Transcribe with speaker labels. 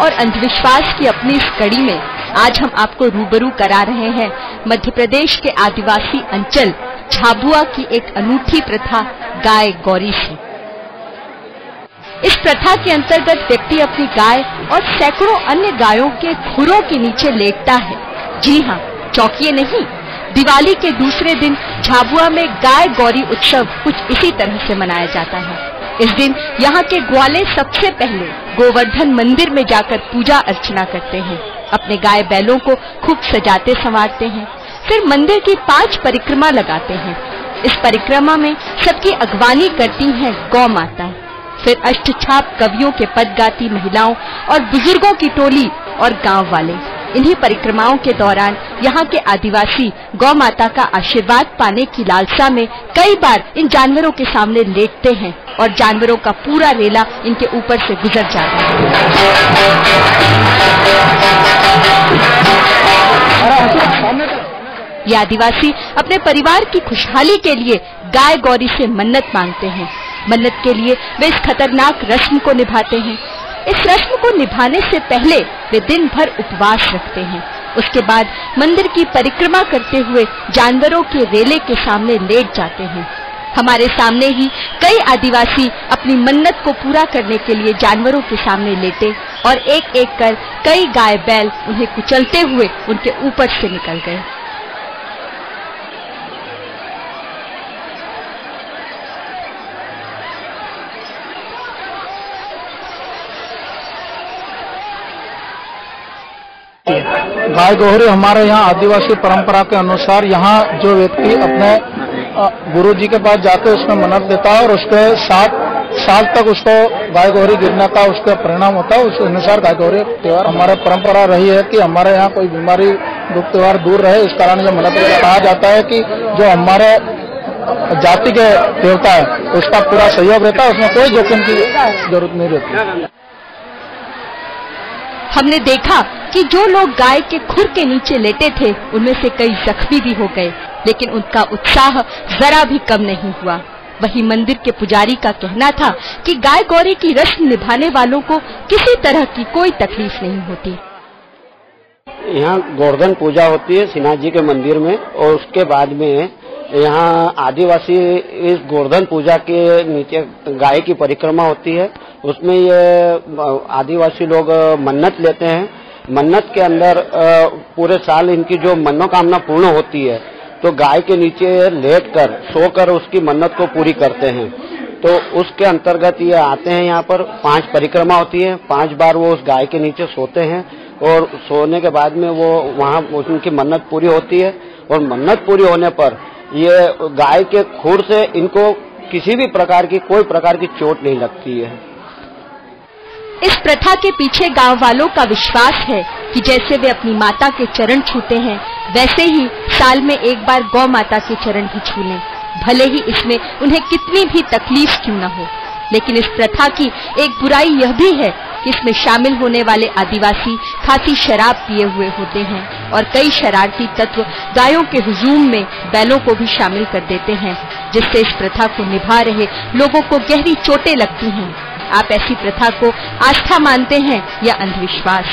Speaker 1: और अंधविश्वास की अपनी इस कड़ी में आज हम आपको रूबरू करा रहे हैं मध्य प्रदेश के आदिवासी अंचल झाबुआ की एक अनूठी प्रथा गाय गौरी से। इस प्रथा के अंतर्गत व्यक्ति अपनी गाय और सैकड़ों अन्य गायों के खुरों के नीचे लेटता है। जी हाँ, चौकिए नहीं, दिवाली के दूसरे दिन झाबुआ में गाय गौरी उत्सव कुछ इसी तरह से मनाया जाता है। इस दिन यहाँ के ग्वाले सबसे पहले गोवर्धन मंदिर में जाकर पूजा अर्चना करते हैं, अपने गाय बैलों को खूब सजाते संवारते हैं, फिर मंदिर की 5 परिक्रमा लगाते हैं। इस परिक्रमा में सबकी अगवानी करती हैं गौ माता, फिर अष्टछाप कवियों के पद गाती महिलाओं और बुजुर्गों की टोली और गांव वाले। इन्हीं परिक्रमाओं के दौरान यहाँ के आदिवासी गौ माता का आशीर्वाद पाने की लालसा में कई बार इन जानवरों के सामने लेटते हैं और जानवरों का पूरा रेला इनके ऊपर से गुजर जाता है। ये आदिवासी अपने परिवार की खुशहाली के लिए गाय गौरी से मन्नत मांगते हैं। मन्नत के लिए वे इस खतरनाक रस्म को निभाते हैं। इस रस्म को निभाने से पहले वे दिन भर उपवास रखते हैं। उसके बाद मंदिर की परिक्रमा करते हुए जानवरों के रेले के सामने लेट जाते हैं। हमारे सामने ही कई आदिवासी अपनी मन्नत को पूरा करने के लिए जानवरों के सामने लेटे और एक एक कर कई गाय बैल उन्हें कुचलते हुए उनके ऊपर से निकल गए।
Speaker 2: गाय गौरी हमारे यहाँ आदिवासी परंपरा के अनुसार यहाँ जो व्यक्ति अपने गुरु जी के पास जाके उसमें मन्नत देता है और उसके 7 साल तक उसको गाय गौरी गिरने का उसका परिणाम होता है, उस अनुसार गाय गौरी त्योहार हमारे परंपरा रही है कि हमारे यहाँ कोई बीमारी दुख त्योहार दूर रहे। इस कारण ये मन्नत कहा जाता है कि जो हमारे जाति के देवता है उसका पूरा सहयोग रहता है, उसमें कोई जोखिम की जरूरत नहीं रहती।
Speaker 1: हमने देखा कि जो लोग गाय के खुर के नीचे लेटे थे उनमें से कई जख्मी भी हो गए, लेकिन उनका उत्साह जरा भी कम नहीं हुआ। वहीं मंदिर के पुजारी का कहना था कि गाय गौरी की रस्म निभाने वालों को किसी तरह की कोई तकलीफ नहीं होती।
Speaker 3: यहाँ गोवर्धन पूजा होती है सिन्हा जी के मंदिर में और उसके बाद में यहाँ आदिवासी इस गोवर्धन पूजा के नीचे गाय की परिक्रमा होती है। उसमें ये आदिवासी लोग मन्नत लेते हैं। मन्नत के अंदर पूरे साल इनकी जो मनोकामना पूर्ण होती है तो गाय के नीचे लेटकर सोकर उसकी मन्नत को पूरी करते हैं। तो उसके अंतर्गत ये आते हैं, यहाँ पर 5 परिक्रमा होती है, 5 बार वो उस गाय के नीचे सोते हैं और सोने के बाद में वो वहाँ उनकी मन्नत पूरी होती है और मन्नत पूरी होने पर ये गाय के खुर से इनको किसी भी प्रकार की कोई प्रकार की चोट नहीं लगती है।
Speaker 1: इस प्रथा के पीछे गांव वालों का विश्वास है कि जैसे वे अपनी माता के चरण छूते हैं वैसे ही साल में एक बार गौ माता के चरण भी छू लें, भले ही इसमें उन्हें कितनी भी तकलीफ क्यों न हो। लेकिन इस प्रथा की एक बुराई यह भी है कि इसमें शामिल होने वाले आदिवासी खासी शराब पिए हुए होते हैं और कई शरारती तत्व गायों के हुजूम में बैलों को भी शामिल कर देते हैं, जिससे इस प्रथा को निभा रहे लोगों को गहरी चोटें लगती हैं। आप ऐसी प्रथा को आस्था मानते हैं या अंधविश्वास?